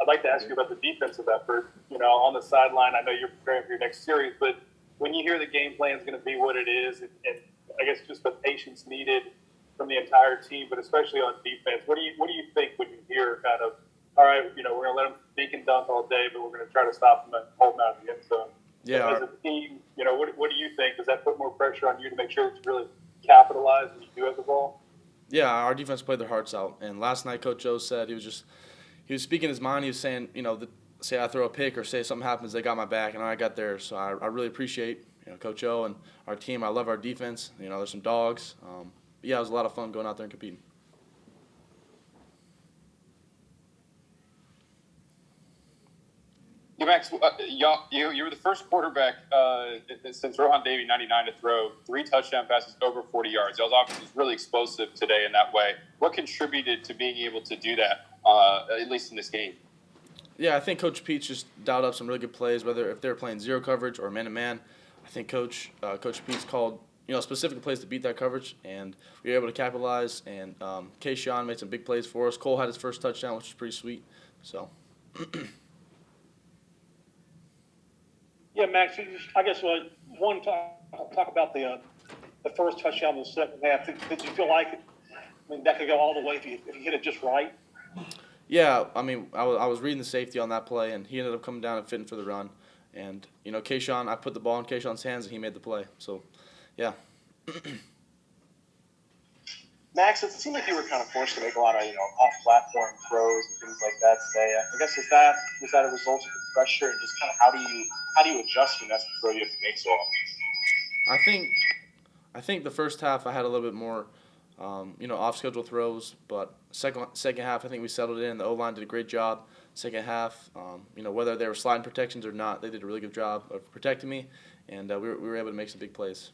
I'd like to ask you about the defensive effort. On the sideline, I know you're preparing for your next series, but when you hear the game plan is going to be what it is, and I guess just the patience needed from the entire team, but especially on defense, what do you think when you hear kind of, all right, we're going to let them dink and dunk all day, but we're going to try to stop them and hold them out of the end zone. Yeah, As a team, what do you think? Does that put more pressure on you to make sure that you really capitalize when you do have the ball? yeah, our defense played their hearts out. And last night, Coach O said he was speaking his mind. He was saying, say I throw a pick or say something happens, they got my back, and I got theirs. So I really appreciate Coach O and our team. I love our defense. There's some dogs. But yeah, it was a lot of fun going out there and competing. Yeah, Max, you were the first quarterback since Rohan Davey, 99, to throw 3 touchdown passes over 40 yards. Y'all's offense was really explosive today in that way. What contributed to being able to do that, at least in this game? Yeah, I think Coach Pete's just dialed up some really good plays, whether if they're playing zero coverage or man-to-man. I think Coach Pete's called specific plays to beat that coverage, and we were able to capitalize. And Kayshawn made some big plays for us. Cole had his first touchdown, which was pretty sweet. So. Yeah, Max. I guess one talk about the first touchdown in the second half. Did you feel like that could go all the way if you hit it just right? Yeah, I mean, I was reading the safety on that play, and he ended up coming down and fitting for the run. And Kayshawn, I put the ball in Kayshawn's hands, and he made the play. So, yeah. Max, it seemed like you were kind of forced to make a lot of off-platform throws and things like that today. I guess was that a result of the pressure, and just kind of how do you adjust when that's the throw you have to make so often? I think the first half I had a little bit more, off-schedule throws, but second half I think we settled in. The O-line did a great job. Second half, whether they were sliding protections or not, they did a really good job of protecting me, and we were able to make some big plays.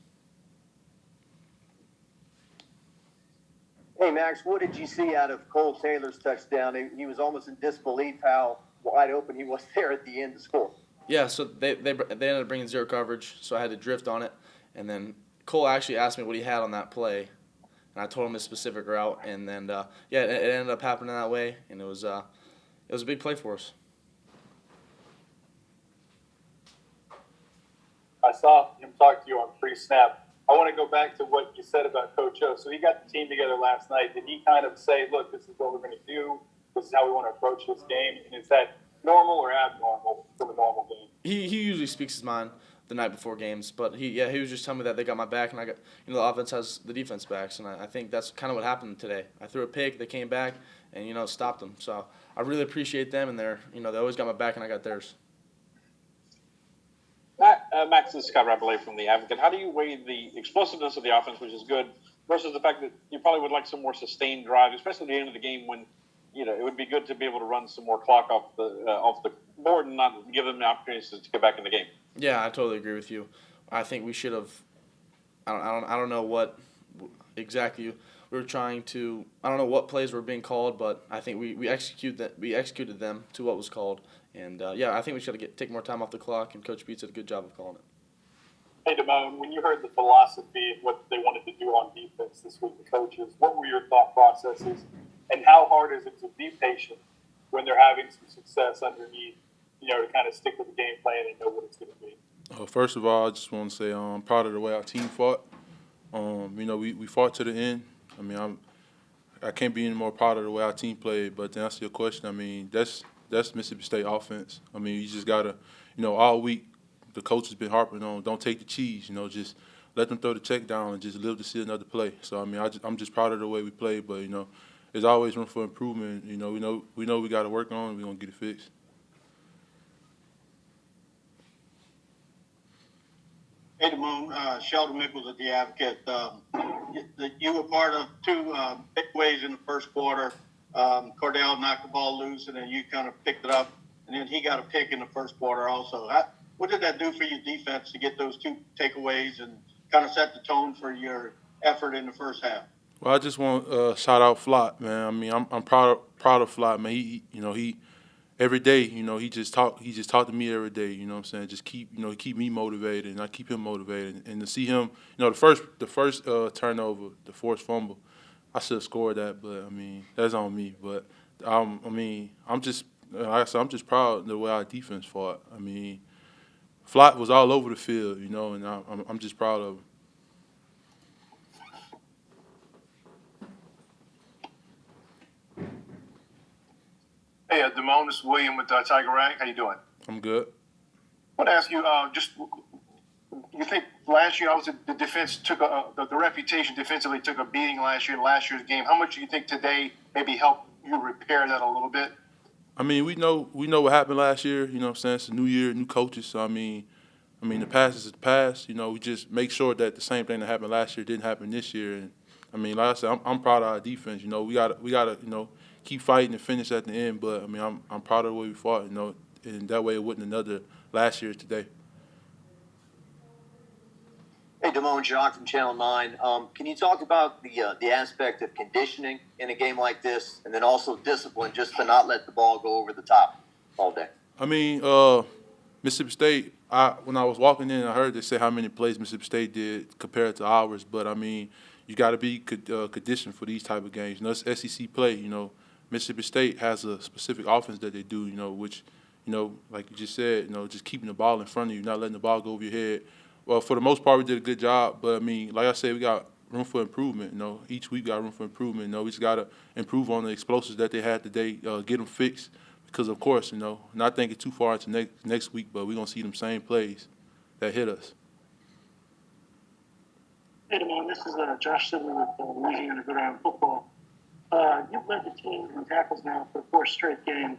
Hey, Max, what did you see out of Cole Taylor's touchdown? He was almost in disbelief how wide open he was there at the end to score. Yeah, so they ended up bringing zero coverage, so I had to drift on it. And then Cole actually asked me what he had on that play, and I told him his specific route. And then, it ended up happening that way, and it was a big play for us. I saw him talk to you on pre-snap. I want to go back to what you said about Coach O. So he got the team together last night. Did he kind of say, look, this is what we're going to do. This is how we want to approach this game? And is that normal or abnormal from a normal game? He usually speaks his mind the night before games, but he was just telling me that they got my back, and I got the offense has the defense backs, and I think that's kind of what happened today. I threw a pick, they came back, and stopped them. So I really appreciate them, and they always got my back, and I got theirs. Max, this is Scott Rabelais from The Advocate. How do you weigh the explosiveness of the offense, which is good, versus the fact that you probably would like some more sustained drive, especially at the end of the game when it would be good to be able to run some more clock off the board and not give them the opportunities to get back in the game? Yeah, I totally agree with you. I think we should have. I don't know what exactly we were trying to. I don't know what plays were being called, but I think we executed them to what was called. And, I think we should take more time off the clock, and Coach Pete did a good job of calling it. Hey, Damone, when you heard the philosophy of what they wanted to do on defense this week, the coaches, what were your thought processes, and how hard is it to be patient when they're having some success underneath, to kind of stick with the game plan and know what it's going to be? First of all, I just want to say I'm proud of the way our team fought. We fought to the end. I mean, I can't be any more proud of the way our team played. But to answer your question, I mean, that's Mississippi State offense. I mean, you just got to, all week the coach has been harping on, don't take the cheese, just let them throw the check down and just live to see another play. So, I mean, I'm just proud of the way we played. But, there's always room for improvement. We know we got to work on it. We're going to get it fixed. Hey, Damone, Sheldon Mickles at The Advocate. You were part of 2 big ways in the first quarter. Cordell knocked the ball loose, and then you kind of picked it up, and then he got a pick in the first quarter also. What did that do for your defense to get those 2 takeaways and kind of set the tone for your effort in the first half? Well, I just want to shout out Flott, man. I mean, I'm proud of Flott, man. He every day, he just talk to me every day, you know what I'm saying? Just keep me motivated, and I keep him motivated. And to see him, the first turnover, the forced fumble, I should have scored that, but I mean, that's on me. But I'm just like I said, I'm just proud of the way our defense fought. I mean, Flock was all over the field, you know, and I'm just proud of him. Hey, Damone, this is William with Tiger Rag. How you doing? I'm good. I want to ask you, you think last year, obviously, the defense took the reputation defensively took a beating last year in last year's game. How much do you think today maybe helped you repair that a little bit? I mean, we know what happened last year. You know what I'm saying? It's a new year, new coaches. So, I mean, the past is the past. You know, we just make sure that the same thing that happened last year didn't happen this year. And, I mean, like I said, I'm proud of our defense. You know, we gotta you know, keep fighting and finish at the end. But, I mean, I'm proud of the way we fought, you know, and that way it wasn't another last year today. Hey, Damone, Jacques from Channel 9. Can you talk about the aspect of conditioning in a game like this, and then also discipline, just to not let the ball go over the top all day? I mean, Mississippi State, when I was walking in, I heard they say how many plays Mississippi State did compared to ours. But, I mean, you got to be conditioned for these type of games. You know, it's SEC play. You know, Mississippi State has a specific offense that they do, you know, which, you know, like you just said, you know, just keeping the ball in front of you, not letting the ball go over your head. Well, for the most part, we did a good job. But, I mean, like I said, we got room for improvement. You know, each week got room for improvement. You know, we just got to improve on the explosives that they had today, get them fixed. Because, of course, you know, not thinking too far into next week, but we're going to see them same plays that hit us. Hey, Damone, this is Josh Sibley with Louisiana Gridiron Football. You've led the team in tackles now for the fourth straight game.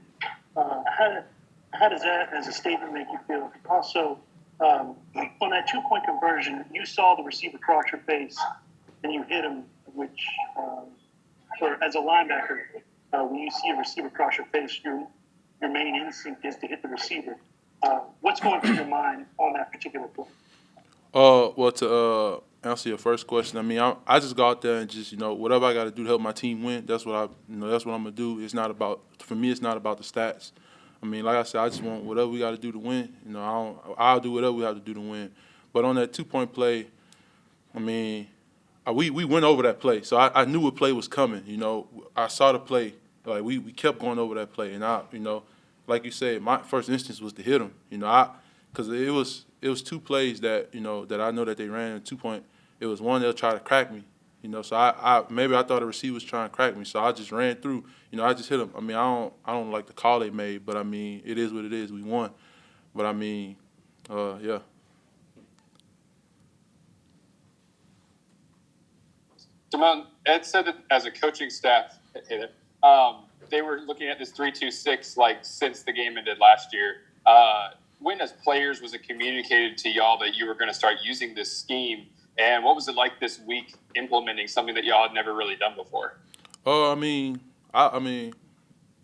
How does that, as a statement, make you feel? Also, on that two-point conversion, you saw the receiver cross your face, and you hit him, which, as a linebacker, when you see a receiver cross your face, your main instinct is to hit the receiver. What's going through your mind on that particular play? Well, to answer your first question, I mean, I just go out there and just, you know, whatever I got to do to help my team win, that's what I'm gonna do. It's not about, for me, it's not about the stats. I mean, like I said, I just want whatever we got to do to win. You know, I'll do whatever we have to do to win. But on that 2-point play, I mean, we went over that play, so I knew what play was coming. You know, I saw the play. Like we kept going over that play, and you know, like you said, my first instance was to hit him. You know, because it was two plays that, you know, that I know that they ran in 2-point. It was one they'll try to crack me. You know, so maybe I thought the receiver was trying to crack me, so I just ran through. You know, I just hit him. I mean, I don't like the call they made, but I mean, it is what it is. We won, but I mean, yeah. Damone, Ed said that as a coaching staff, they were looking at this 3-2-6 like since the game ended last year. When, as players, was it communicated to y'all that you were going to start using this scheme? And what was it like this week implementing something that y'all had never really done before? I mean,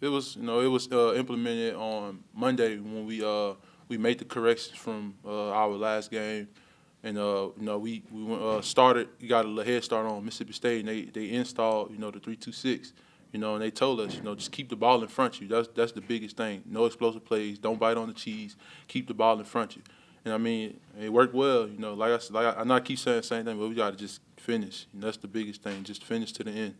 it was, you know, it was implemented on Monday when we made the corrections from our last game, and you know, we started. We got a head start on Mississippi State, and they installed, you know, the 3-2-6. You know, and they told us, you know, just keep the ball in front of you. That's the biggest thing. No explosive plays. Don't bite on the cheese. Keep the ball in front of you. And I mean, it worked well. You know, I know I keep saying the same thing, but we got to just finish. And that's the biggest thing. Just finish to the end.